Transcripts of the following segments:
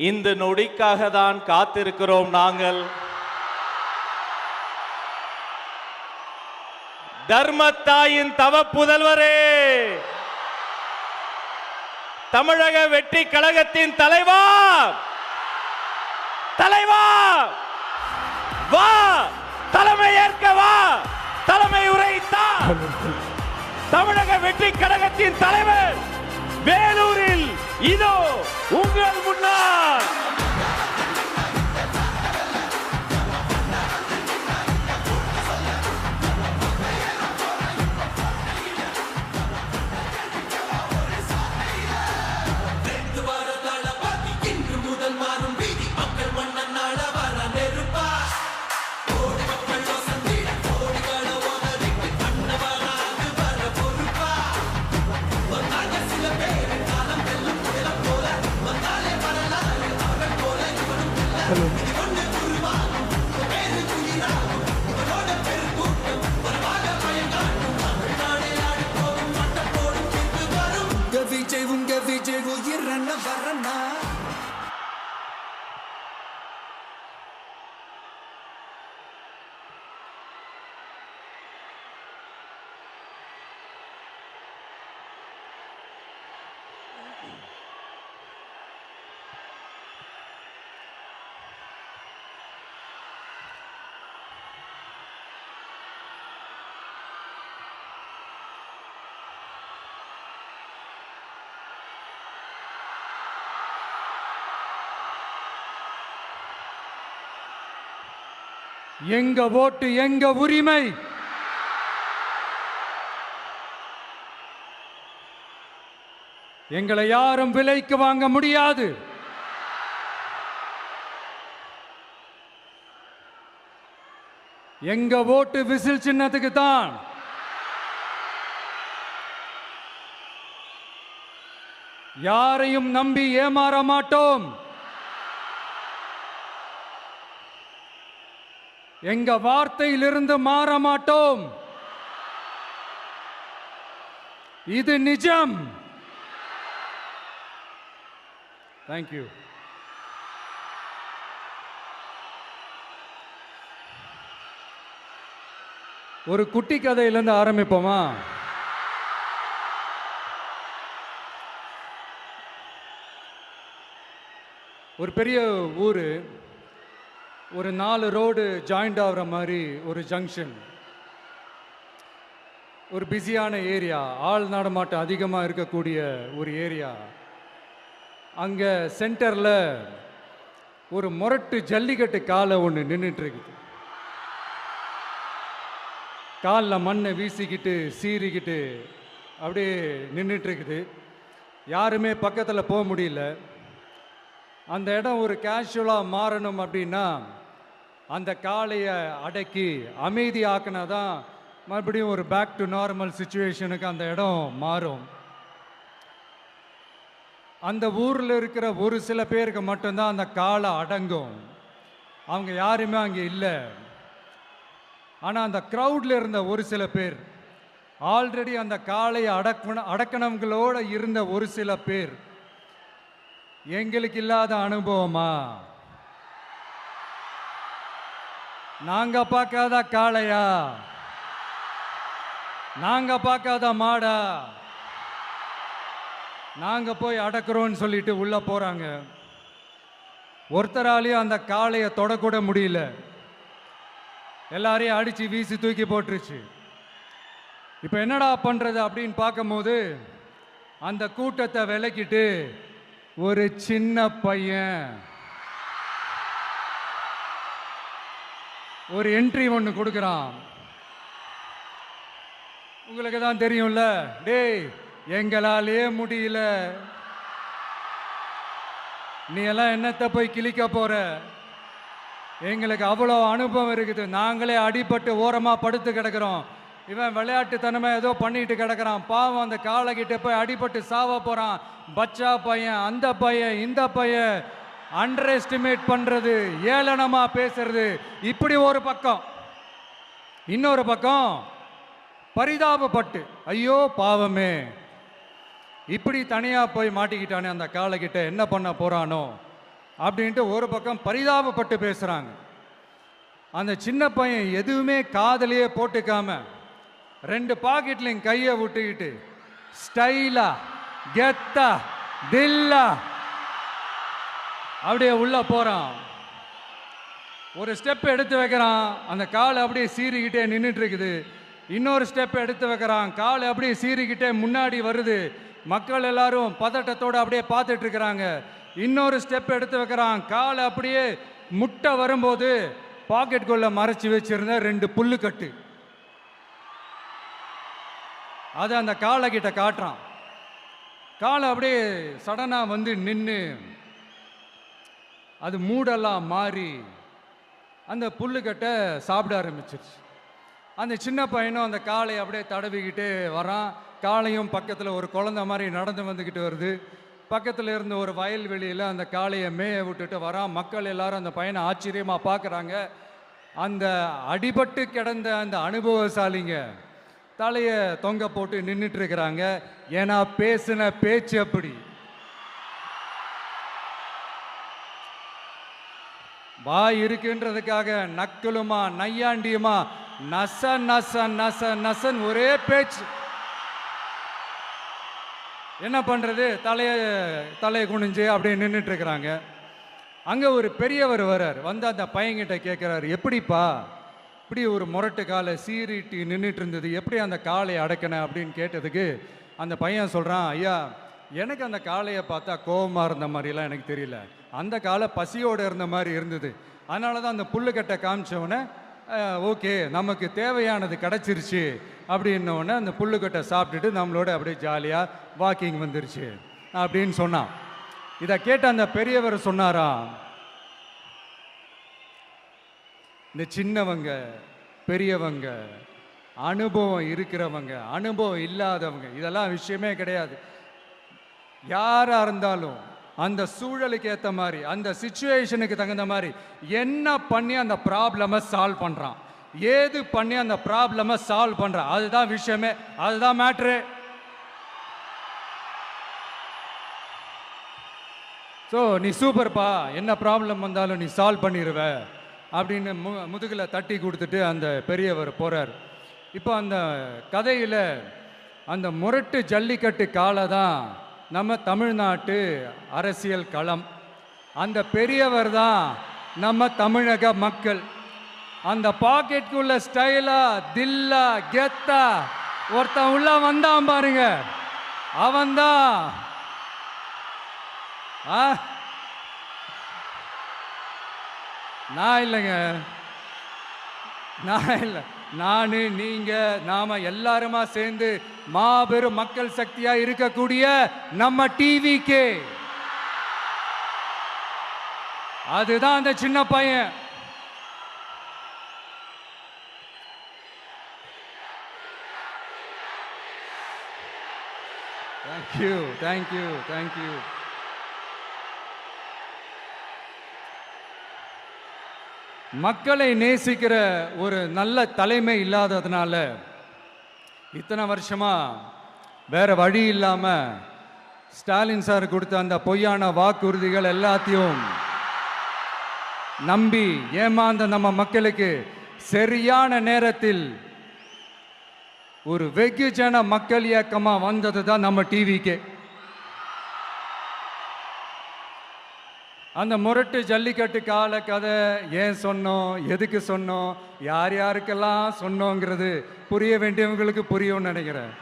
இந்த நொடிக்காக தான் காத்திருக்கிறோம் நாங்கள். தர்மத்தாயின் தவ புதல்வரே, தமிழக வெற்றி கழகத்தின் தலைவா, தலைவா வா, தலைமை ஏற்க வா, தலைமை உரைத்தா. தமிழக வெற்றி கழகத்தின் தலைவர் வேலூரில் இதோ உங்கள் முன்னால். எங்க ஓட்டு எங்க உரிமை. எங்களை யாரும் விலைக்கு வாங்க முடியாது. எங்க ஓட்டு விசில் சின்னத்துக்கு தான். யாரையும் நம்பி ஏமாற மாட்டோம். எங்க வார்த்தையிலிருந்து மாற மாட்டோம். இது நிஜம். தேங்க்யூ. ஒரு குட்டி கதையிலிருந்து ஆரம்பிப்போமா? ஒரு பெரிய ஊரு, ஒரு 4 ரோடு ஜாயிண்ட் ஆகிற மாதிரி ஒரு ஜங்ஷன், ஒரு பிஸியான ஏரியா, ஆள் நடமாட்டம் அதிகமாக இருக்கக்கூடிய ஒரு ஏரியா. அங்கே சென்டரில் ஒரு முரட்டு ஜல்லிக்கட்டு காலை ஒன்று நின்றுட்டு இருக்குது. காலில் மண்ணை வீசிக்கிட்டு சீறிக்கிட்டு அப்படியே நின்றுட்டு இருக்குது. யாருமே பக்கத்தில் போக முடியல. அந்த இடம் ஒரு கேஷுவலாக மாறணும் அப்படின்னா அந்த காளையை அடக்கி அமைதி ஆக்கினா தான் மறுபடியும் ஒரு பேக் டு நார்மல் சுச்சுவேஷனுக்கு அந்த இடம் மாறும். அந்த ஊரில் இருக்கிற ஒரு சில பேருக்கு மட்டும்தான் அந்த காளை அடங்கும். அவங்க யாருமே அங்கே இல்லை. ஆனால் அந்த க்ரௌடில் இருந்த ஒரு சில பேர், ஆல்ரெடி அந்த காளையை அடக்கணவங்களோடு இருந்த ஒரு சில பேர், எங்களுக்கு இல்லாத அனுபவமா? நாங்க பார்க்காத காளையா? நாங்க பார்க்காத மாடா? நாங்க போய் அடக்குறோம்னு சொல்லிட்டு உள்ள போறாங்க. ஒருத்தராலையும் அந்த காளையை தொடக்கூட முடியல. எல்லாரையும் அடிச்சு வீசி தூக்கி போட்டுருச்சு. இப்ப என்னடா பண்றது அப்படின்னு பார்க்கும்போது அந்த கூட்டத்தை விலக்கிட்டு ஒரு சின்ன பையன் ஒரு என்ட்ரி ஒன்று கொடுக்குறான். உங்களுக்கு தான் தெரியும்ல, டேய் எங்களாலே முடியல, நீ எல்லாம் என்னத்தை போய் கிழிக்க போற? எங்களுக்கு அவ்வளோ அனுபவம் இருக்குது, நாங்களே அடிபட்டு ஓரமாக படுத்து கிடக்கிறோம். இவன் விளையாட்டுத்தனமா ஏதோ பண்ணிட்டு கிடக்கிறான். பாவம் அந்த காளைகிட்ட போய் அடிபட்டு சாவ போறான். பச்சா பையன், அந்த பையன், இந்த பையன், அண்டர் எஸ்டிமேட் பண்றது, ஏளனமா பேசுறது, இப்படி ஒரு பக்கம். இன்னொரு பக்கம் பரிதாபப்பட்டு, ஐயோ பாவமே, இப்படி தனியா போய் மாட்டிக்கிட்டானே, அந்த காளைகிட்ட என்ன பண்ண போறானோ அப்படின்ட்டு ஒரு பக்கம் பரிதாபப்பட்டு பேசுகிறாங்க. அந்த சின்ன பையன் எதுவுமே காதலையே போட்டுக்காம 2 பாக்கெட்லையும் கையை விட்டுக்கிட்டு ஸ்டைலா கெத்தா தில்லா அப்படியே உள்ள போகிறான். ஒரு ஸ்டெப் எடுத்து வைக்கிறான், அந்த கால் அப்படியே சீறிக்கிட்டே நின்றுட்டு இருக்குது. இன்னொரு ஸ்டெப் எடுத்து வைக்கிறான், கால் அப்படியே சீறிக்கிட்டே முன்னாடி வருது. மக்கள் எல்லாரும் பதட்டத்தோடு அப்படியே பார்த்துட்டு இருக்கிறாங்க. இன்னொரு ஸ்டெப் எடுத்து வைக்கிறான், கால் அப்படியே முட்டை வரும்போது பாக்கெட்டுக்குள்ள மறைச்சி வச்சிருந்த 2 புல்லுக்கட்டு அதை அந்த காலை கிட்ட காட்டுறான். காலை அப்படியே சடனாக வந்து நின்று அது மூடெல்லாம் மாறி அந்த புல்லுக்கட்டை சாப்பிட ஆரம்பிச்சிருச்சு. அந்த சின்ன பையனும் அந்த காலை அப்படியே தடவிக்கிட்டே வரான். காளையும் பக்கத்தில் ஒரு குழந்தை மாதிரி நடந்து வந்துக்கிட்டு வருது. பக்கத்தில் இருந்த ஒரு வயல்வெளியில் அந்த காளையை மேய விட்டுட்டு வரான். மக்கள் எல்லாரும் அந்த பையனை ஆச்சரியமாக பார்க்குறாங்க. அந்த அடிபட்டு கிடந்த அந்த அனுபவசாலிங்க தலையை தொங்க போட்டு நின்றுட்டு இருக்கிறாங்க. ஏன்னா பேசின பேச்சு அப்படி. வாய் இருக்குன்றதுக்காக நக்கலுமா நையாண்டியுமா நச நச நச நசன் ஒரே பேச்சு. என்ன பண்றது, தலையை குனிஞ்சு அப்படியே நின்றுட்டு இருக்கிறாங்க. அங்க ஒரு பெரியவர் வர்றார். வந்து அந்த பையன்கிட்ட கேட்கிறாரு, எப்படிப்பா இப்படி ஒரு முரட்டு காலை சீறிட்டு நின்றுட்டு இருந்தது, எப்படி அந்த காலை அடக்கின அப்படின்னு கேட்டதுக்கு அந்த பையன் சொல்றான், ஐயா எனக்கு அந்த காளையை பார்த்தா கோபமாக இருந்த மாதிரிலாம் எனக்கு தெரியல, அந்த காலை பசியோடு இருந்த மாதிரி இருந்தது. அதனால தான் அந்த புல்லுக்கட்டை காமிச்சவொடனே ஓகே நமக்கு தேவையானது கிடச்சிருச்சு அப்படின்னோடனே அந்த புல்லுக்கட்டை சாப்பிட்டுட்டு நம்மளோட அப்படியே ஜாலியாக வாக்கிங் வந்துருச்சு அப்படின்னு சொன்னான். இதை கேட்ட அந்த பெரியவர் சொன்னாரா, இந்த சின்னவங்க பெரியவங்க அனுபவம் இருக்கிறவங்க அனுபவம் இல்லாதவங்க இதெல்லாம் விஷயமே கிடையாது. யாராக இருந்தாலும் அந்த சூழலுக்கு ஏற்ற மாதிரி அந்த சிச்சுவேஷனுக்கு தகுந்த மாதிரி என்ன பண்ணி அந்த ப்ராப்ளமை சால்வ் பண்ணுறான், ஏது பண்ணி அந்த ப்ராப்ளமை சால்வ் பண்ணுறான், அதுதான் விஷயமே, அதுதான் மேட்ரு. ஸோ நீ சூப்பர்ப்பா, என்ன ப்ராப்ளம் வந்தாலும் நீ சால்வ் பண்ணிடுவ அப்படின்னு முதுகில் தட்டி கொடுத்துட்டு அந்த பெரியவர் போகிறார். இப்போ அந்த கதையில் அந்த முரட்டு ஜல்லிக்கட்டு காலை தான் நம்ம தமிழ்நாட்டு அரசியல் களம். அந்த பெரியவர் தான் நம்ம தமிழக மக்கள். அந்த பாக்கெட்டுக்குள்ள ஸ்டைலா தில்லா கெத்தா ஒருத்தன் உள்ள வந்தான் பாருங்க, அவன்தான் நான் இல்லைங்க, நான் இல்லை, நானு நீங்க நாம எல்லாருமா சேர்ந்து மாபெரும் மக்கள் சக்தியா இருக்கக்கூடிய நம்ம டிவிக்கு, அதுதான் அந்த சின்ன பையன். Thank you thank you thank you. மக்களை நேசிக்கிற ஒரு நல்ல தலைமை இல்லாததுனால இத்தனை வருஷமா வேற வழி இல்லாம ஸ்டாலின் சார் கொடுத்த அந்த பொய்யான வாக்குறுதிகள் எல்லாத்தையும் நம்பி ஏமாந்த நம்ம மக்களுக்கு சரியான நேரத்தில் ஒரு வெகுஜன மக்கள் இயக்கமா வந்தது தான் நம்ம டிவிக்கு. அந்த முரட்டு ஜல்லிக்கட்டு கால கதை ஏன் சொன்னோம், எதுக்கு சொன்னோம், யார் யாருக்கெல்லாம் சொன்னோங்கிறது புரிய வேண்டியவங்களுக்கு புரியும்னு நினைக்கிறேன்.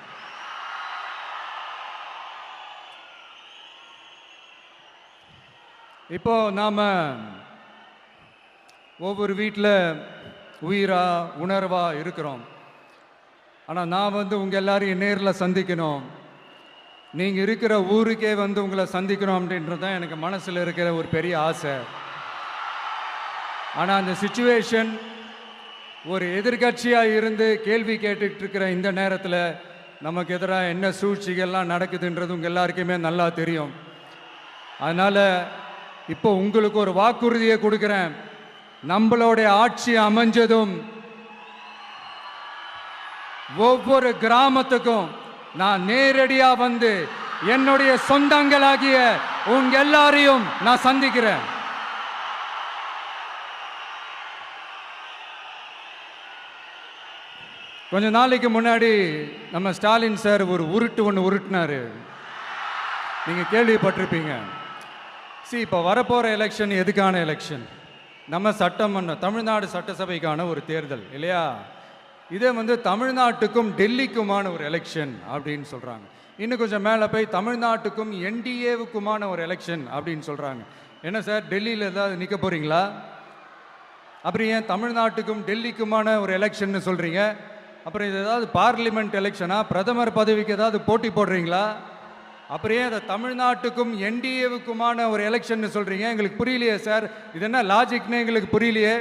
இப்போ நாம ஒவ்வொரு வீட்டில் உயிரா உணர்வா இருக்கிறோம். ஆனால் நான் உங்க எல்லாரையும் நேரில் சந்திக்கணும், நீங்கள் இருக்கிற ஊருக்கே உங்களை சந்திக்கணும் அப்படின்றது தான் எனக்கு மனசில் இருக்கிற ஒரு பெரிய ஆசை. ஆனால் அந்த சிச்சுவேஷன் ஒரு எதிர்கட்சியாக இருந்து கேள்வி கேட்டுட்டு இருக்கிற இந்த நேரத்தில் நமக்கு எதிராக என்ன சூழ்ச்சிகள்லாம் நடக்குதுன்றது உங்கள் எல்லாருக்குமே நல்லா தெரியும். அதனால் இப்போ உங்களுக்கு ஒரு வாக்குறுதியை கொடுக்குறேன். நம்மளுடைய ஆட்சி அமைஞ்சதும் ஒவ்வொரு கிராமத்துக்கும் நான் நேரடியா வந்து என்னுடைய சொந்தங்களாகிய உங்க எல்லாரையும் நான் சந்திக்கிறேன். கொஞ்ச நாளைக்கு முன்னாடி நம்ம ஸ்டாலின் சார் ஒரு உருட்டு ஒன்று உருட்டினாரு, நீங்கள் கேள்விப்பட்டிருப்பீங்க. இப்போ வரப்போகிற எலெக்ஷன் எதுக்கான எலெக்ஷன்? நம்ம சட்டமன்றம், தமிழ்நாடு சட்டசபைக்கான ஒரு தேர்தல் இல்லையா? இதே தமிழ்நாட்டுக்கும் டெல்லிக்குமான ஒரு எலெக்ஷன் அப்படின்னு சொல்கிறாங்க. இன்னும் கொஞ்சம் மேலே போய் தமிழ்நாட்டுக்கும் என்டிஏவுக்குமான ஒரு எலெக்ஷன் அப்படின்னு சொல்கிறாங்க. என்ன சார், டெல்லியில் ஏதாவது நிற்க போகிறீங்களா? அப்புறம் ஏன் தமிழ்நாட்டுக்கும் டெல்லிக்குமான ஒரு எலெக்ஷன் சொல்கிறீங்க? அப்புறம் இது ஏதாவது பார்லிமெண்ட் எலெக்ஷனா? பிரதமர் பதவிக்கு ஏதாவது போட்டி போடுறீங்களா? அப்புறம் ஏன் அதை தமிழ்நாட்டுக்கும் என்டிஏவுக்குமான ஒரு எலெக்ஷன் சொல்கிறீங்க? எங்களுக்கு புரியலையே சார், இது என்ன லாஜிக்னு எங்களுக்கு புரியலையே.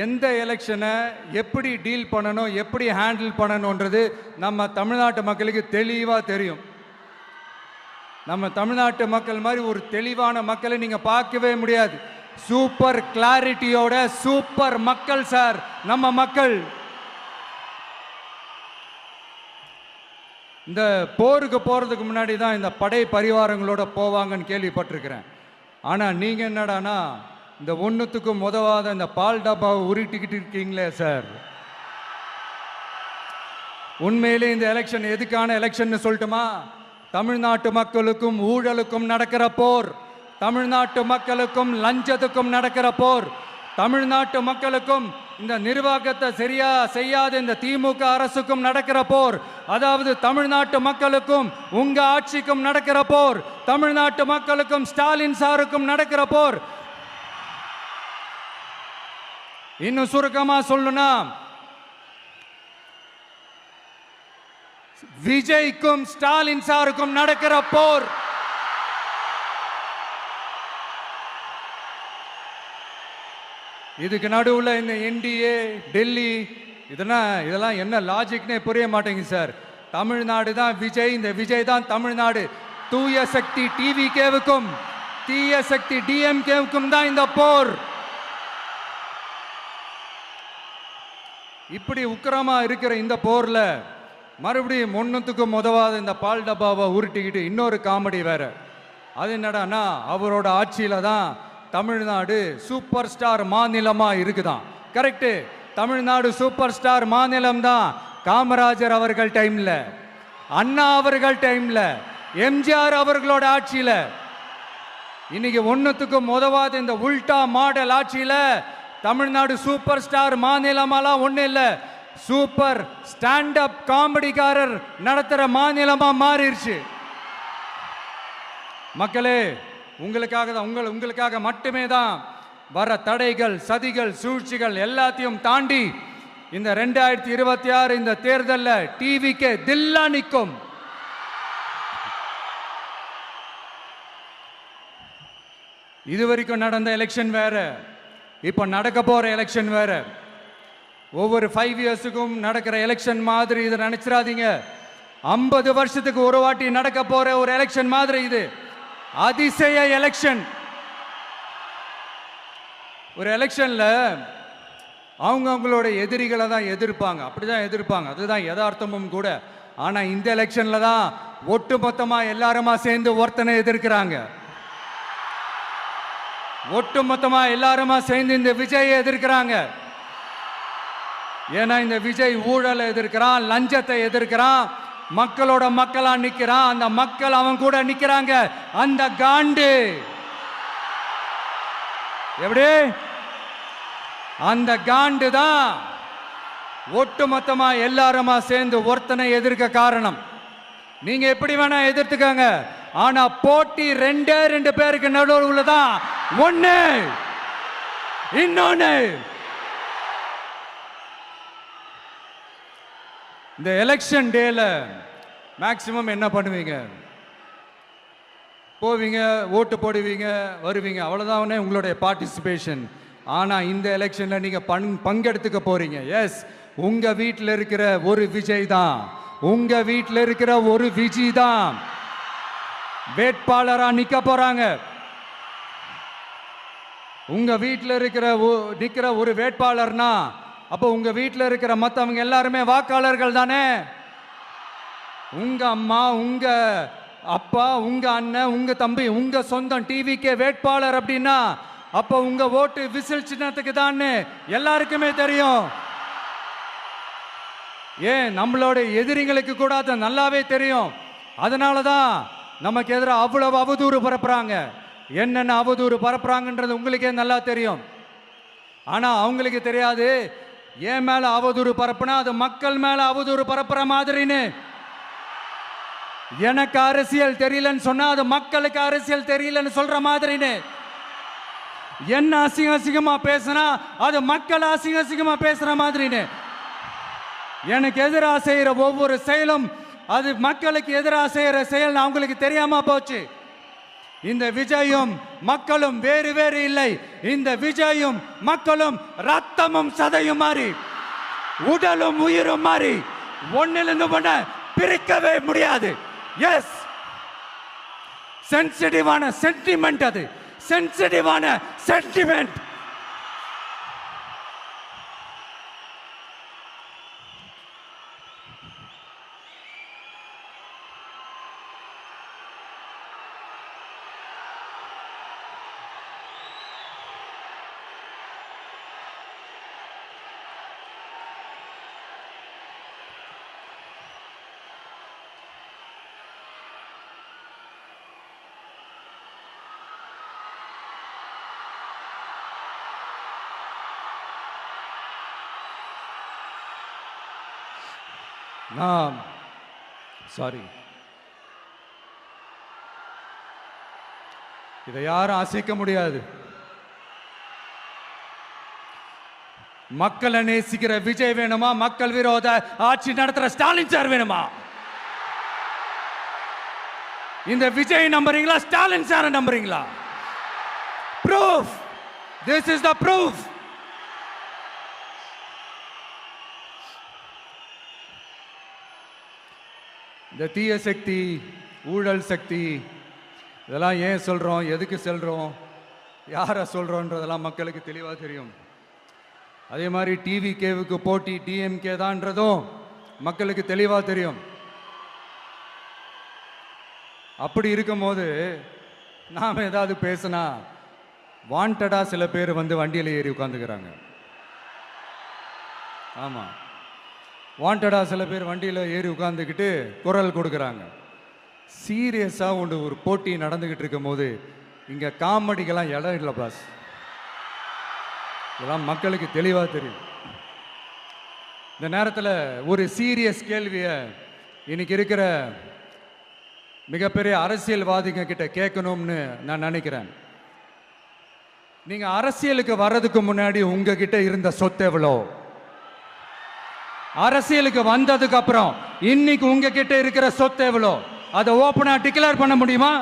எந்த எலெக்ஷனை எப்படி டீல் பண்ணணும், எப்படி ஹேண்டில் பண்ணணுன்றது நம்ம தமிழ்நாட்டு மக்களுக்கு தெளிவாக தெரியும். நம்ம தமிழ்நாட்டு மக்கள் மாதிரி ஒரு தெளிவான மக்களை நீங்கள் பார்க்கவே முடியாது. சூப்பர் கிளாரிட்டியோட சூப்பர் மக்கள் சார் நம்ம மக்கள். இந்த போருக்கு போகிறதுக்கு முன்னாடி தான் இந்த படை பரிவாரங்களோட போவாங்கன்னு கேள்விப்பட்டிருக்கிறேன். ஆனால் நீங்கள் என்னடானா இந்த ஒன்றுத்துக்கும் உதவாத இந்த பால் டப்பாவை உருட்டிக்கிட்டு இருக்கீங்களே சார். உண்மையிலே இந்த எலெக்ஷன் எதுக்கான எலெக்ஷன் சொல்லட்டுமா? தமிழ்நாட்டு மக்களுக்கும் ஊழலுக்கும் நடக்கிற போர், தமிழ்நாட்டு மக்களுக்கும் லஞ்சத்துக்கும் நடக்கிற போர், தமிழ்நாட்டு மக்களுக்கும் இந்த நிர்வாகத்தை சரியா செய்யாத இந்த திமுக அரசுக்கும் நடக்கிற போர், அதாவது தமிழ்நாட்டு மக்களுக்கும் உங்க ஆட்சிக்கும் நடக்கிற போர், தமிழ்நாட்டு மக்களுக்கும் ஸ்டாலின் சாருக்கும் நடக்கிற போர். இன்னும் சுருக்கமா சொல்லணும்னா விஜய்க்கும் ஸ்டாலின் சாருக்கும் நடக்கிற போர். இதுக்கு நடுவில் இந்த என்டிஏ டெல்லி இதெல்லாம் என்ன லாஜிக்னே புரிய மாட்டேங்குது சார். தமிழ்நாடு தான் விஜய், இந்த விஜய் தான் தமிழ்நாடு. தூய சக்தி டிவிகேவுக்கும் தீய சக்தி டிஎம்கேவுக்கும் தான் இந்த போர். இப்படி உக்கிரமா இருக்கிற இந்த போர்ல மறுபடியும் ஒன்றுத்துக்கும் உதவாத இந்த பால் டப்பாவை உருட்டிக்கிட்டு இன்னொரு காமெடி வேற. அது என்னடானா, அவரோட ஆட்சியில தான் தமிழ்நாடு சூப்பர் ஸ்டார் மாநிலமா இருக்குதான். கரெக்டு, தமிழ்நாடு சூப்பர் ஸ்டார் மாநிலம் தான். காமராஜர் அவர்கள் டைம்ல, அண்ணா அவர்கள் டைம்ல, எம்ஜிஆர் அவர்களோட ஆட்சியில. இன்னைக்கு ஒன்னுத்துக்கும் உதவாத இந்த உல்டா மாடல் ஆட்சியில தமிழ்நாடு சூப்பர் ஸ்டார் மாநிலமாலாம் ஒண்ணு இல்ல, சூப்பர் ஸ்டாண்ட் அப் காமெடிக்காரர் நடத்துற மாநிலமா மாறிடுச்சு. மக்களே, உங்களுக்காக மட்டுமே தான் வர தடைகள், சதிகள், சூழ்ச்சிகள் எல்லாத்தையும் தாண்டி இந்த 2026 இந்த தேர்தலில் டிவிக்கு தில்லா நிற்கும். இதுவரைக்கும் நடந்த எலெக்ஷன் வேற, இப்ப நடக்க போற எலெக்ஷன் வேற. ஒவ்வொரு 5 இயர்ஸுக்கும் நடக்கிற எலெக்ஷன் மாதிரி இதை நினைச்சிடாதீங்க. 50 வருஷத்துக்கு ஒரு வாட்டி நடக்க போற ஒரு எலெக்ஷன் மாதிரி இது. அதிசய எலெக்ஷன். ஒரு எலெக்ஷன்ல அவங்களோட எதிரிகளை தான் எதிர்ப்பாங்க, அப்படிதான் எதிர்ப்பாங்க, அதுதான் யதார்த்தமும் கூட. ஆனா இந்த எலெக்ஷன்ல தான் ஒட்டுமொத்தமா எல்லாருமா சேர்ந்து ஒருத்தனை எதிர்க்கிறாங்க. ஒட்டுமொத்தமா எல்லாருமா சேர்ந்து இந்த விஜயை எதிர்க்கிறாங்க. ஏன்னா இந்த விஜய் ஊழலை எதிர்க்கிறான், லஞ்சத்தை எதிர்க்கிறான், மக்களோட மக்களா நிக்கிறான். அந்த மக்கள் அவன் கூட நிக்கிறாங்க. அந்த காண்டு எப்படி? அந்த காண்டு தான் ஒட்டுமொத்தமா எல்லாருமா சேர்ந்து ஒருத்தனை எதிர்க்க காரணம். நீங்க எப்படி வேணா எதிர்த்துக்கங்க, ஆனா போட்டி 2 பேருக்கு நடுவுல தான். ஒண்ணு இன்னொன்னு. இந்த எலெக்ஷன் டேல மேக்சிமம் என்ன பண்ணுவீங்க? போவீங்க, ஓட்டு போடுவீங்க, வருவீங்க, அவ்வளவுதான் உங்களுடைய பார்ட்டிசிபேஷன். ஆனா இந்த எலெக்ஷன்ல நீங்க பங்கெடுத்துக்க போறீங்க. எஸ், உங்க வீட்டில் இருக்கிற ஒரு விஜய் தான், உங்க வீட்டில் இருக்கிற ஒரு விஜய் தான் வேட்பாளரா நிக்க போறாங்க. உங்க வீட்டில் நிக்கிற ஒரு வேட்பாளர்னா அப்போ உங்க வீட்டில் இருக்கிற மற்றவங்க எல்லாருமே வாக்காளர்கள் தானே. உங்க அம்மா, உங்க அப்பா, உங்க அண்ணன், உங்க தம்பி, உங்க சொந்தம் டிவிக்கே வேட்பாளர் அப்படின்னா அப்போ உங்க ஓட்டு விசில் சின்னத்துக்கு தான் எல்லாருக்குமே தெரியும். ஏன் நம்மளோட எதிரிங்களுக்கு கூட அது நல்லாவே தெரியும். அதனால தான் நமக்கு எதிராக அவ்வளவு அவதூறு பரப்புறாங்க. என்னென்ன அவதூறு பரப்புறாங்கன்றது உங்களுக்கே நல்லா தெரியும். ஆனா அவங்களுக்கு தெரியாது என் மேல அவதூறு பரப்புனா அது மக்கள் மேல அவதூறு பரப்புற மாதிரின்னு. எனக்கு அரசியல் தெரியலன்னு சொன்னா அது மக்களுக்கு அரசியல் தெரியலன்னு சொல்ற மாதிரின்னு. என்ன அசிங்க அசிங்கமா பேசினா அது மக்கள் அசிங்க அசிங்கமா பேசுற மாதிரின்னு. எனக்கு எதிராக செய்யற ஒவ்வொரு செயலும் அது மக்களுக்கு எதிராக செய்யற செயல் அவங்களுக்கு தெரியாம போச்சு. இந்த விஜயும் மக்களும் வேறு வேறு இல்லை. இந்த விஜயும் மக்களும் ரத்தமும் சதையும் மாறி உடலும் உயிரும் மாறி ஒன்னிலிருந்து ஒண்ண பிரிக்கவே முடியாது. எஸ், சென்சிட்டிவான சென்டிமெண்ட், அது சென்சிட்டிவான சென்டிமெண்ட். நான் சாரி, இதை யாரும் அசைக்க முடியாது. மக்களை நேசிக்கிற விஜய் வேணுமா, மக்கள் விரோத ஆட்சி நடத்துற ஸ்டாலின் சார் வேணுமா? இந்த விஜய் நம்புறீங்களா, ஸ்டாலின் சார் நம்புறீங்களா? Proof, this is the proof. இந்த தீய சக்தி, ஊழல் சக்தி, இதெல்லாம் ஏன் சொல்கிறோம், எதுக்கு சொல்கிறோம், யாரை சொல்கிறோன்றதெல்லாம் மக்களுக்கு தெளிவாக தெரியும். அதே மாதிரி டிவிகேவுக்கு போட்டி டிஎம்கே தான்றதும் மக்களுக்கு தெளிவாக தெரியும். அப்படி இருக்கும்போது நாம் ஏதாவது பேசினா வாண்டடாக சில பேர் வந்து வண்டியில் ஏறி உட்காந்துக்கிறாங்க. ஆமாம், வாண்டடாக சில பேர் வண்டியில் ஏறி உட்காந்துக்கிட்டு குரல் கொடுக்குறாங்க. சீரியஸாக ஒரு போட்டி நடந்துக்கிட்டு இருக்கும் போது இங்கே காமெடிக்கெல்லாம் இடம் இல்லை பாஸ். இதெல்லாம் மக்களுக்கு தெளிவாக தெரியும். இந்த நேரத்தில் ஒரு சீரியஸ் கேள்வியை இன்னைக்கு இருக்கிற மிகப்பெரிய அரசியல்வாதிங்க கிட்ட கேட்கணும்னு நான் நினைக்கிறேன். நீங்கள் அரசியலுக்கு வர்றதுக்கு முன்னாடி உங்ககிட்ட இருந்த சொத்து எவ்வளோ? அரசியலுக்கு வந்ததுக்கு அப்புறம் இன்னைக்கு உங்ககிட்ட இருக்கிற சொத்து எவ்வளோ? அதை ஓப்பனா டிக்ளேர் பண்ண முடியுமா?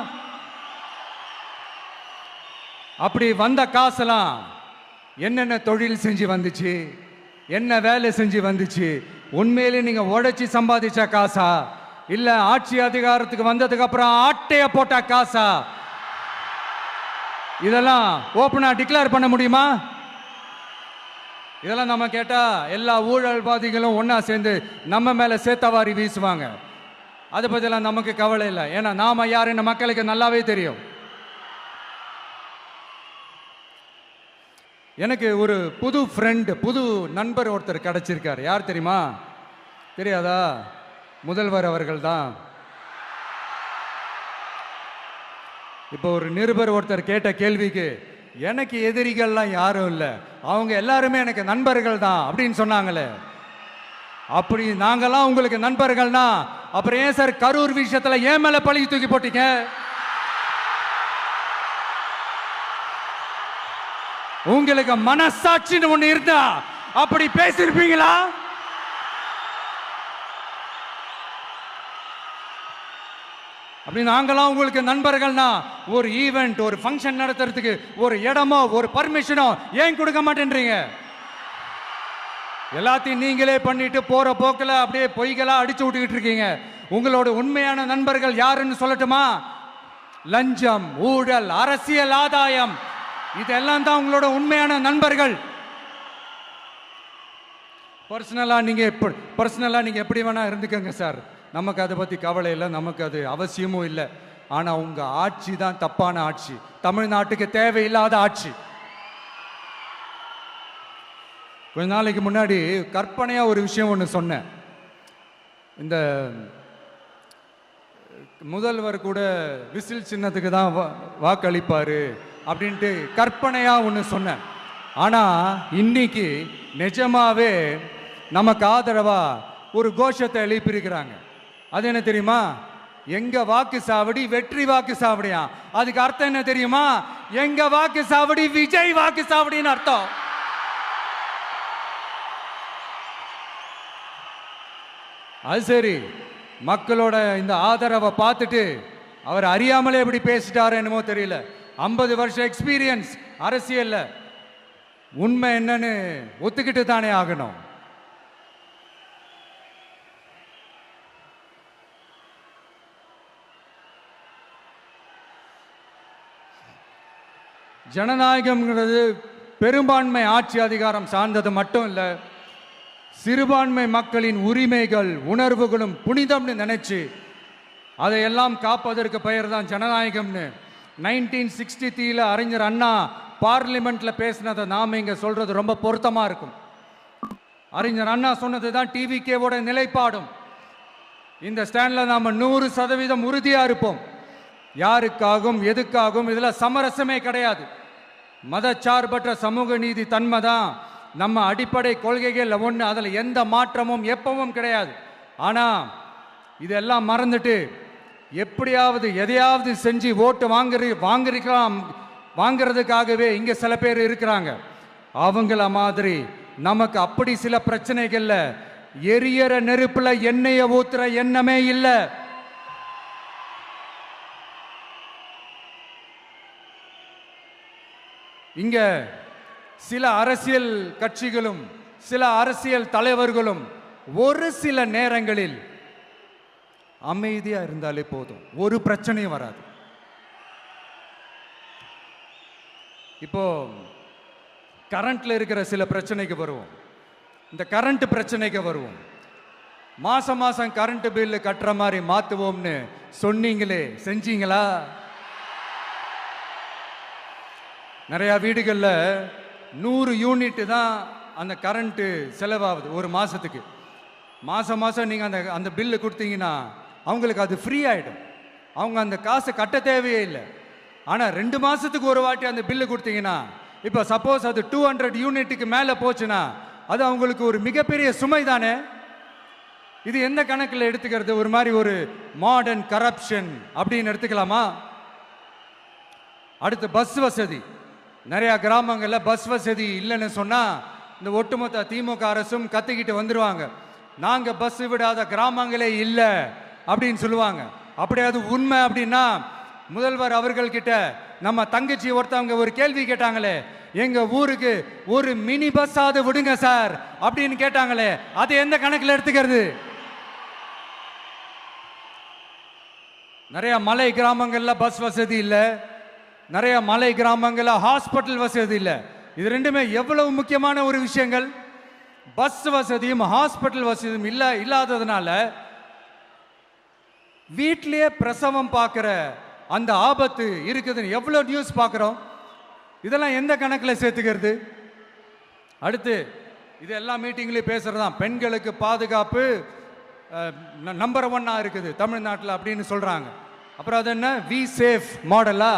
அப்படி வந்த காசெல்லாம் என்னென்ன தொழில் செஞ்சு வந்துச்சு, என்ன வேலை செஞ்சு வந்துச்சு, உண்மையிலே நீங்க உழைச்சி சம்பாதிச்ச காசா, இல்ல ஆட்சி அதிகாரத்துக்கு வந்ததுக்கு அப்புறம் ஆட்டைய போட்ட காசா? இதெல்லாம் ஓப்பனா டிக்ளேர் பண்ண முடியுமா? இதெல்லாம் நம்ம கேட்டா எல்லா ஊழல்வாதிகளும் ஒன்னா சேர்ந்து நம்ம மேல சேத்தவாரி வீசுவாங்க. அதை பத்தியெல்லாம் நமக்கு கவலை இல்லை. ஏன்னா நாம யாருன்னு மக்களுக்கு நல்லாவே தெரியும். எனக்கு ஒரு புது ஃப்ரெண்ட், புது நண்பர் ஒருத்தர் கிடைச்சிருக்காரு. யார் தெரியுமா? தெரியாதா? முதல்வர் அவர்கள் தான். இப்போ ஒரு நிருபர் ஒருத்தர் கேட்ட கேள்விக்கு எனக்கு எதிரிகள்லாம் யாரும் இல்லை, அவங்க எல்லாருமே எனக்கு நண்பர்கள் தான் அப்படின்னு சொன்னாங்களே. அப்படி நாங்கெல்லாம் உங்களுக்கு நண்பர்கள்னா அப்புறம் ஏன் சார் கரூர் விஷயத்துல ஏன் மேல பழி தூக்கி போட்டீங்க? உங்களுக்கு மனசாட்சின்னு ஒண்ணு இருந்தா அப்படி பேசிருப்பீங்களா? அப்படி நாங்களாம் உங்களுக்கு நண்பர்கள்னா ஒரு ஈவெண்ட், ஒரு ஃபங்க்ஷன் நடத்துறதுக்கு ஒரு இடமோ ஒரு பர்மிஷனோ ஏன் கொடுக்க மாட்டேன்றீங்க? எல்லாத்தையும் நீங்களே பண்ணிட்டு போற போக்கில் அப்படியே பொய்களா அடிச்சு விட்டுக்கிட்டு இருக்கீங்க. உங்களோட உண்மையான நண்பர்கள் யாருன்னு சொல்லட்டுமா? லஞ்சம், ஊழல், அரசியல் ஆதாயம், இதெல்லாம் தான் உங்களோட உண்மையான நண்பர்கள். பர்சனலா நீங்க எப்படி வேணா இருந்துக்கங்க சார், நமக்கு அதை பத்தி கவலை இல்லை, நமக்கு அது அவசியமும் இல்லை. ஆனா உங்க ஆட்சி தான் தப்பான ஆட்சி, தமிழ்நாட்டுக்கு தேவையில்லாத ஆட்சி. கொஞ்ச நாளைக்கு முன்னாடி கற்பனையா ஒரு விஷயம் ஒன்று சொன்னேன். இந்த முதல்வர் கூட விசில் சின்னத்துக்கு தான் வாக்களிப்பார் அப்படின்ட்டு கற்பனையாக ஒன்று சொன்னேன். ஆனால் இன்னைக்கு நிஜமாவே நமக்கு ஆதரவாக ஒரு கோஷத்தை எழுப்பியிருக்கிறாங்க. அது என்ன தெரியுமா? எங்க வாக்கு சாவடி வெற்றி வாக்கு சாவடியா. அதுக்கு அர்த்தம் என்ன தெரியுமா? எங்க வாக்கு சாவடி விஜய் வாக்கு சாவடின்னு அர்த்தம். அது சரி, மக்களோட இந்த ஆதரவை பார்த்துட்டு அவர் அறியாமலே எப்படி பேசிட்டாரு என்னமோ தெரியல. 50 வருஷம் எக்ஸ்பீரியன்ஸ் அரசியல்ல, உண்மை என்னன்னு ஒத்துக்கிட்டு தானே ஆகணும். ஜனநாயகம்ங்கிறது பெரும்பான்மை ஆட்சி அதிகாரம் சார்ந்தது மட்டும் இல்லை, சிறுபான்மை மக்களின் உரிமைகள் உணர்வுகளும் புனிதம்னு நினைச்சு அதையெல்லாம் காப்பதற்கு பெயர் தான் ஜனநாயகம்னு 1963 அறிஞர் அண்ணா பார்லிமெண்ட்ல பேசினதை நாம இங்க சொல்றது ரொம்ப பொருத்தமா இருக்கும். அறிஞர் அண்ணா சொன்னது தான் டிவிகேவோட நிலைப்பாடும். இந்த ஸ்டாண்ட்ல நாம 100% உறுதியா இருப்போம். யாருக்காகவும் எதுக்காகவும் இதுல சமரசமே கிடையாது. மதச்சார்பற்ற சமூக நீதி தன்மை தான் நம்ம அடிப்படை கொள்கைகள் ஒன்று. அதில் எந்த மாற்றமும் எப்பவும் கிடையாது. ஆனால் இதெல்லாம் மறந்துட்டு எப்படியாவது எதையாவது செஞ்சு ஓட்டு வாங்குறதுக்காகவே இங்கே சில பேர் இருக்கிறாங்க. அவங்கள மாதிரி நமக்கு அப்படி சில பிரச்சனைகள்ல எரியற நெருப்புல எண்ணெயை ஊத்துற எண்ணமே இல்லை. இங்க சில அரசியல் கட்சிகளும் சில அரசியல் தலைவர்களும் ஒரு சில நேரங்களில் அமைதியா இருந்தாலே போதும், ஒரு பிரச்சனையும் வராது. இப்போ கரண்ட்ல இருக்கிற சில பிரச்சனைக்கு வருவோம். இந்த கரண்ட் பிரச்சனைக்கு வருவோம். மாசம் மாசம் கரண்ட் பில்லு கட்டுற மாதிரி மாத்துவோம்னு சொன்னீங்களே, செஞ்சீங்களா? நிறைய வீடுகளில் 100 யூனிட் தான் அந்த கரண்ட்டு செலவாகுது ஒரு மாதத்துக்கு. மாதம் மாதம் நீங்கள் அந்த பில்லு கொடுத்தீங்கன்னா அவங்களுக்கு அது ஃப்ரீ ஆகிடும். அவங்க அந்த காசை கட்ட தேவையே இல்லை. ஆனால் 2 மாதத்துக்கு ஒரு வாட்டி அந்த பில்லு கொடுத்தீங்கன்னா, இப்போ சப்போஸ் அது 200 யூனிட்டுக்கு மேலே போச்சுன்னா அது அவங்களுக்கு ஒரு மிகப்பெரிய சுமை தானே. இது எந்த கணக்கில் எடுத்துக்கிறது? ஒரு மாதிரி ஒரு மாடர்ன் கரப்ஷன் அப்படின்னு எடுத்துக்கலாமா? அடுத்து பஸ் வசதி. நிறைய கிராமங்களில் பஸ் வசதி இல்லைன்னு சொன்னால் இந்த ஒட்டுமொத்த திமுக அரசும் கத்திக்கிட்டு வந்துடுவாங்க. நாங்கள் பஸ் விடாத கிராமங்களே இல்லை அப்படின்னு சொல்லுவாங்க. அப்படி அது உண்மை அப்படின்னா முதல்வர் அவர்கள்கிட்ட நம்ம தங்கச்சி ஒருத்தவங்க ஒரு கேள்வி கேட்டாங்களே, எங்க ஊருக்கு ஒரு மினி பஸ்ஸாவது விடுங்க சார் அப்படின்னு கேட்டாங்களே, அது எந்த கணக்கில் எடுத்துக்கிறது? நிறைய மலை கிராமங்கள்ல பஸ் வசதி இல்லை, நிறைய மலை கிராமங்களில் ஹாஸ்பிட்டல் வசதி இல்லை. இது ரெண்டுமே எவ்வளவு முக்கியமான ஒரு விஷயங்கள். பஸ் வசதியும் ஹாஸ்பிட்டல் வசதியும் இல்லாததுனால வீட்டிலேயே பிரசவம் பார்க்குற அந்த ஆபத்து இருக்குதுன்னு எவ்வளோ நியூஸ் பார்க்குறோம். இதெல்லாம் எந்த கணக்கில் சேர்த்துக்கிறது? அடுத்து இது எல்லா மீட்டிங்லையும் பேசுகிறதான் பெண்களுக்கு பாதுகாப்பு நம்பர் 1 இருக்குது தமிழ்நாட்டில் அப்படின்னு சொல்கிறாங்க. அப்புறம் அது என்ன வி சேஃப் மாடலா?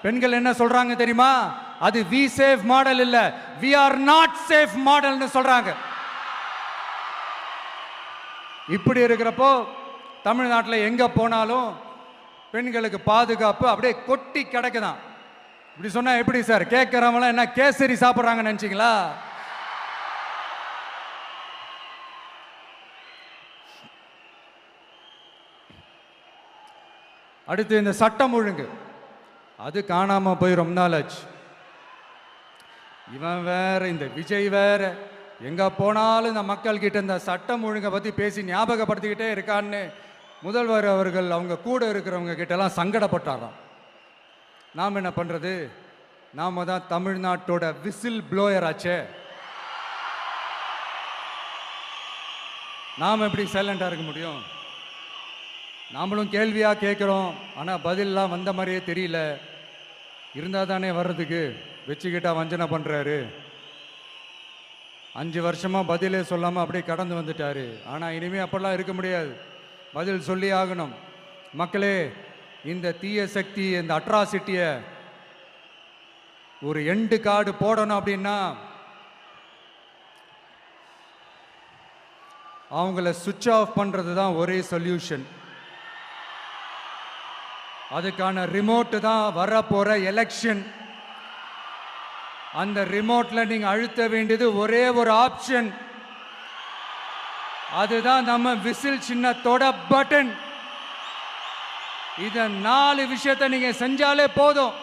பெண்கள் என்ன சொல்றாங்க தெரியுமா? அது வி சேஃப் மாடல் இல்ல, வி ஆர் நாட் சேஃப் மாடல்னு சொல்றாங்க. இப்படி இருக்கிறப்போ தமிழ்நாட்டில் எங்க போனாலும் பெண்களுக்கு பாதுகாப்பு அப்படியே கொட்டி கிடக்குதான். இப்படி சொன்னா எப்படி சார்? கேட்கறவங்க என்ன கேசரி சாப்பிட்றாங்க நினைச்சீங்களா? அடுத்து இந்த சட்டம் ஒழுங்கு, அது காணாம போய் ரொம்ப நாள் ஆச்சு. இவன் வேற, இந்த விஜய் வேற, எங்க போனாலும் இந்த மக்கள் கிட்ட இந்த சட்டம் ஒழுங்கை பத்தி பேசி ஞாபகப்படுத்திக்கிட்டே இருக்கான்னு முதல்வர் அவர்கள் அவங்க கூட இருக்கிறவங்க கிட்டலாம் சங்கடப்பட்டாராம். நாம் என்ன பண்றது? நாம தான் தமிழ்நாட்டோட விசில் ப்ளோயர் ஆச்சே. நாம் எப்படி சைலண்டா இருக்க முடியும்? நாமளும் கேள்வியா கேட்குறோம், ஆனால் பதிலெலாம் வந்த மாதிரியே தெரியல. இருந்தால் தானே வர்றதுக்கு, வச்சுக்கிட்டா வஞ்சனை பண்ணுறாரு. 5 வருஷமா பதிலே சொல்லாம அப்படியே கடந்து வந்துட்டாரு. ஆனா இனிமே அப்பெல்லாம் இருக்க முடியாது, பதில் சொல்லி ஆகணும். மக்களே, இந்த தீய சக்தி, இந்த அட்ராசிட்டிய ஒரு எண்டு கார்டு போடணும் அப்படின்னா அவங்கள சுவிட்ச் ஆஃப் பண்றது தான் ஒரே சொல்யூஷன். அதுக்கான ரிமோட் தான் வரப்போற எலெக்ஷன். அந்த ரிமோட்ல நீங்க அழுத்த வேண்டியது ஒரே ஒரு ஆப்ஷன், அதுதான் நம்ம விசில் சின்னத்தோட பட்டன். இத 4 விஷயத்தை நீங்க செஞ்சாலே போதும்.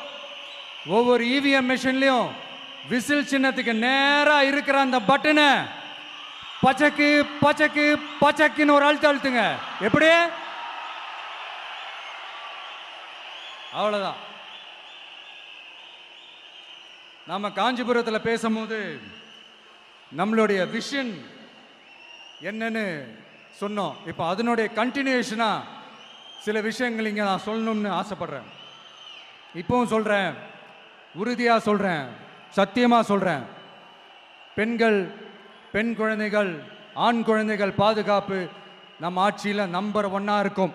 ஒவ்வொரு இவிஎம் மிஷின்லயும் விசில் சின்னத்துக்கு நேரா இருக்கிற அந்த பட்டனை பச்சக்கு பச்சக்கு பச்சக்குன்னு ஒரு அழுத்த அழுத்துங்க. எப்படி? அவ்வளவுதான். நாம காஞ்சிபுரத்தில் பேசும்போது நம்மளுடைய விஷன் என்னன்னு சொன்னோம். இப்போ அதனுடைய கண்டினியூஷனா சில விஷயங்கள் இங்கே நான் சொல்லணும்னு ஆசைப்படுறேன். இப்பவும் சொல்றேன், உறுதியா சொல்றேன், சத்தியமா சொல்றேன். பெண்கள், பெண் குழந்தைகள், ஆண் குழந்தைகள் பாதுகாப்பு நம்ம ஆட்சியில் நம்பர் 1 இருக்கும்.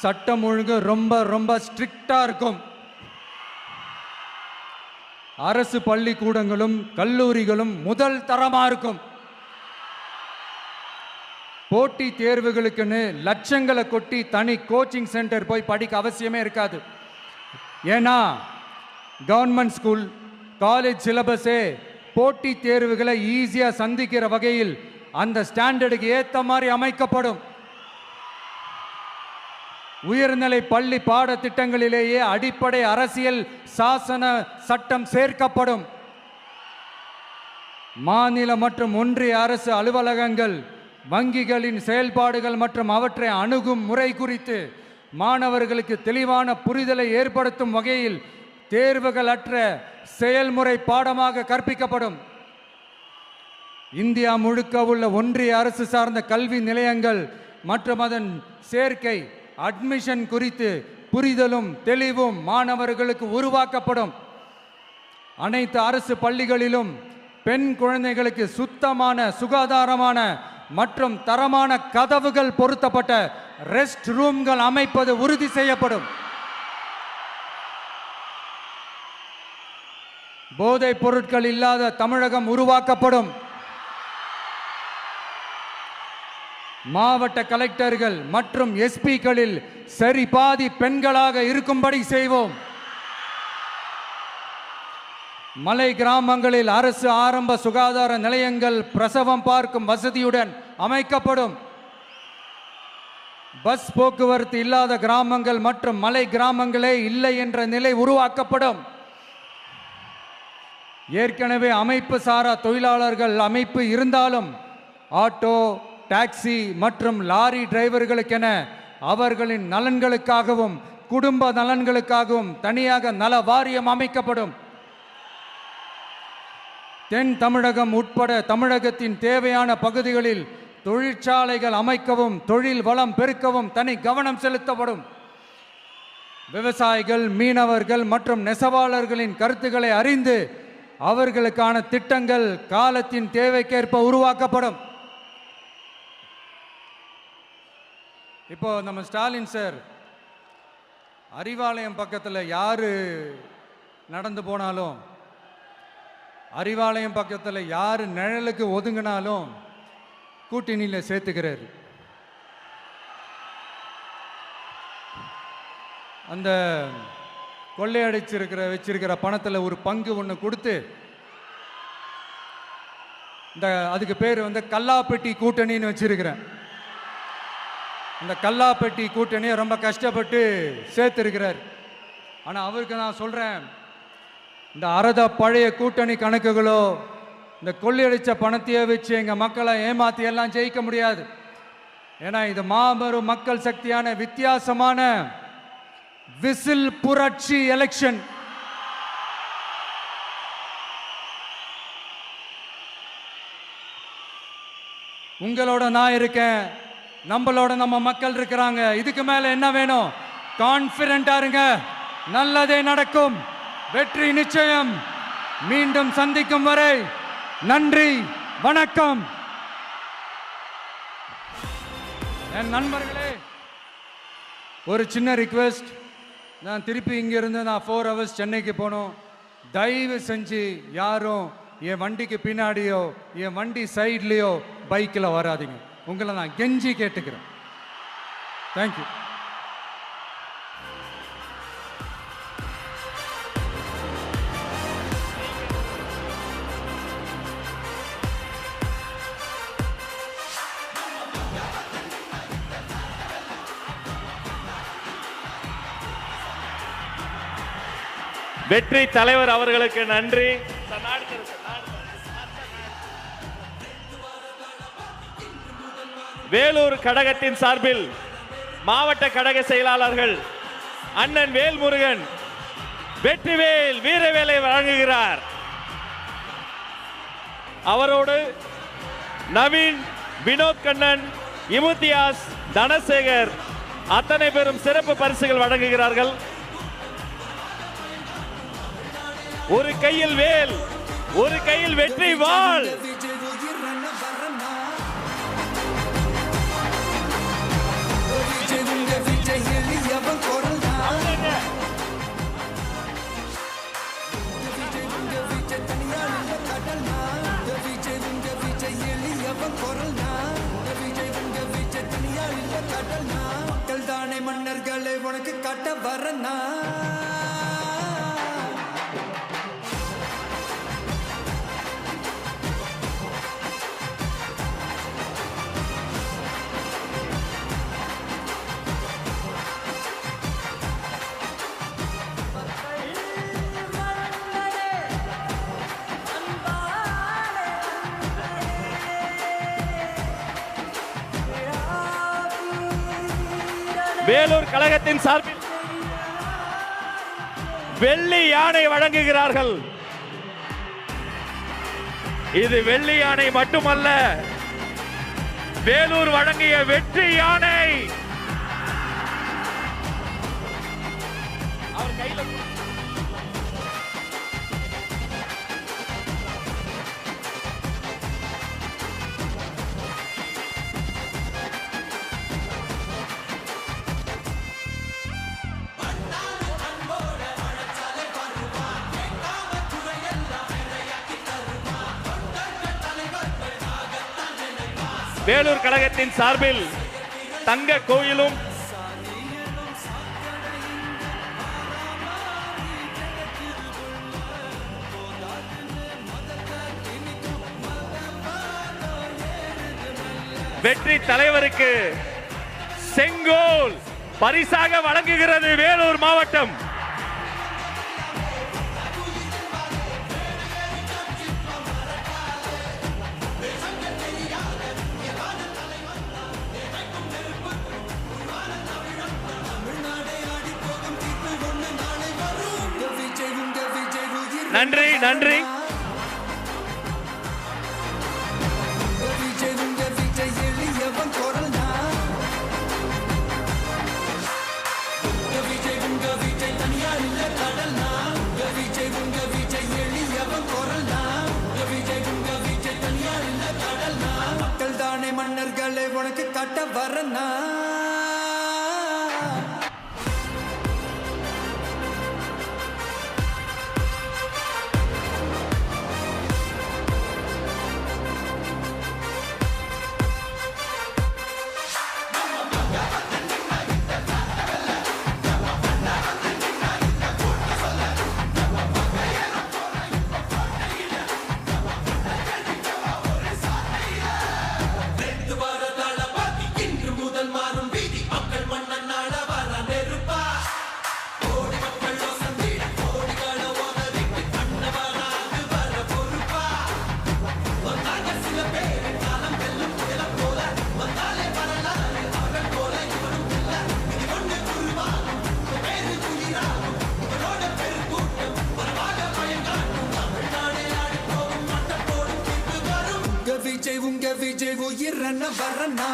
சட்டம் ஒழுங்கு ரொம்ப ரொம்ப ஸ்ட்ரிக்டா இருக்கும். அரசு பள்ளிக்கூடங்களும் கல்லூரிகளும் முதல் தரமா இருக்கும். போட்டி தேர்வுகளுக்குன்னு லட்சங்களை கொட்டி தனி கோச்சிங் சென்டர் போய் படிக்க அவசியமே இருக்காது. ஏன்னா கவர்மெண்ட் ஸ்கூல், காலேஜ் சிலபஸே போட்டி தேர்வுகளை ஈஸியா சந்திக்கிற வகையில் அந்த ஸ்டாண்டர்டுக்கு ஏத்த மாதிரி அமைக்கப்படும். உயர்நிலை பள்ளி பாடத்திட்டங்களிலேயே அடிப்படை அரசியல் சாசன சட்டம் சேர்க்கப்படும். மாநில மற்றும் ஒன்றிய அரசு அலுவலகங்கள், வங்கிகளின் செயல்பாடுகள் மற்றும் அவற்றை அணுகும் முறை குறித்து மாணவர்களுக்கு தெளிவான புரிதலை ஏற்படுத்தும் வகையில் தேர்வுகள் அற்ற செயல்முறை பாடமாக கற்பிக்கப்படும். இந்தியா முழுக்க உள்ள ஒன்றிய அரசு சார்ந்த கல்வி நிலையங்கள் மற்றும் அதன் சேர்க்கை அட்மிஷன் குறித்து புரிதலும் தெளிவும் மாணவர்களுக்கு உருவாக்கப்படும். அனைத்து அரசு பள்ளிகளிலும் பெண் குழந்தைகளுக்கு சுத்தமான, சுகாதாரமான மற்றும் தரமான கதவுகள் பொருத்தப்பட்ட ரெஸ்ட் ரூம்கள் அமைப்பது உறுதி செய்யப்படும். போதைப் பொருட்கள் இல்லாத தமிழகம் உருவாக்கப்படும். மாவட்ட கலெக்டர்கள் மற்றும் எஸ்பிக்களில் சரி பாதி பெண்களாக இருக்கும்படி செய்வோம். மலை கிராமங்களில் அரசு ஆரம்ப சுகாதார நிலையங்கள் பிரசவம் பார்க்கும் வசதியுடன் அமைக்கப்படும். பஸ் போக்குவரத்து இல்லாத கிராமங்கள் மற்றும் மலை கிராமங்களே இல்லை என்ற நிலை உருவாக்கப்படும். ஏற்கனவே அமைப்பு சாரா தொழிலாளர்கள் அமைப்பு இருந்தாலும் ஆட்டோ, டாக்ஸி மற்றும் லாரி டிரைவர்களுக்கென அவர்களின் நலன்களுக்காகவும் குடும்ப நலன்களுக்காகவும் தனியாக நல வாரியம் அமைக்கப்படும். தென் தமிழகம் உட்பட தமிழகத்தின் தேவையான பகுதிகளில் தொழிற்சாலைகள் அமைக்கவும் தொழில் வளம் பெருக்கவும் தனி கவனம் செலுத்தப்படும். விவசாயிகள், மீனவர்கள் மற்றும் நெசவாளர்களின் கருத்துக்களை அறிந்து அவர்களுக்கான திட்டங்கள் காலத்தின் தேவைக்கேற்ப உருவாக்கப்படும். இப்போ நம்ம ஸ்டாலின் சார் அறிவாலயம் பக்கத்தில் யாரு நடந்து போனாலும், அறிவாலயம் பக்கத்தில் யாரு நிழலுக்கு ஒதுங்கினாலும் கூட்டணியில் சேர்த்துக்கிறாரு. அந்த கொள்ளையடிச்சிருக்கிற வச்சிருக்கிற பணத்தில் ஒரு பங்கு ஒன்று கொடுத்து, இந்த அதுக்கு பேர் கல்லாப்பெட்டி கூட்டணின்னு வச்சிருக்கிறேன். இந்த கல்லாப்பெட்டி கூட்டணியை ரொம்ப கஷ்டப்பட்டு சேர்த்திருக்கிறார். ஆனால் அவருக்கு நான் சொல்கிறேன், இந்த அறத பழைய கூட்டணி கணக்குகளோ இந்த கொள்ளையடிச்ச பணத்தையே வச்சு எங்கள் மக்களை ஏமாற்றி எல்லாம் ஜெயிக்க முடியாது. ஏன்னா இது மாபெரும் மக்கள் சக்தியான வித்தியாசமான விசில் புரட்சி எலெக்ஷன். உங்களோட நான் இருக்கேன், நம்மளோட நம்ம மக்கள் இருக்கிறாங்க. இதுக்கு மேல என்ன வேணும்? கான்பிடென்ட்டா இருங்க, நல்லதே நடக்கும், வெற்றி நிச்சயம். மீண்டும் சந்திக்கும் வரை நன்றி, வணக்கம். என் நண்பர்களே, ஒரு சின்ன ரிக்வெஸ்ட். நான் திருப்பி இங்கிருந்து 4 hours சென்னைக்கு போகணும். தயவு செஞ்சு யாரும் என் வண்டிக்கு பின்னாடியோ என் வண்டி சைட்லேயோ பைக்கில் வராதிங்க. உங்களை நான் கெஞ்சி கேட்டுக்கிறேன். தேங்க்யூ. வெற்றி தலைவர் அவர்களுக்கு நன்றி. வேலூர் கழகத்தின் சார்பில் மாவட்ட கழக செயலாளர்கள் அண்ணன் வேல்முருகன் வெற்றிவேல் வீரவேலை வழங்குகிறார். அவரோடு நவீன், வினோத் கண்ணன், இமுத்தியாஸ், தனசேகர் அத்தனை பேரும் சிறப்பு பரிசுகள் வழங்குகிறார்கள். ஒரு கையில் வேல், ஒரு கையில் வெற்றி வாள். மன்னர்களை உனக்கு கட்ட வரனா வேலூர் கழகத்தின் சார்பில் வெள்ளி யானை வழங்குகிறார்கள். இது வெள்ளி யானை மட்டுமல்ல, வேலூர் வழங்கிய வெற்றி யானை. அவர் கையில் வேலூர் கழகத்தின் சார்பில் தங்க கோயிலும் வெற்றி தலைவருக்கு செங்கோல் பரிசாக வழங்குகிறது வேலூர் மாவட்டம். நன்றி, நன்றி. மக்கள் தானே மன்னர்களை உனக்கு கட்ட வரனா விஜய் உங்க விஜய் உயிர் வரனா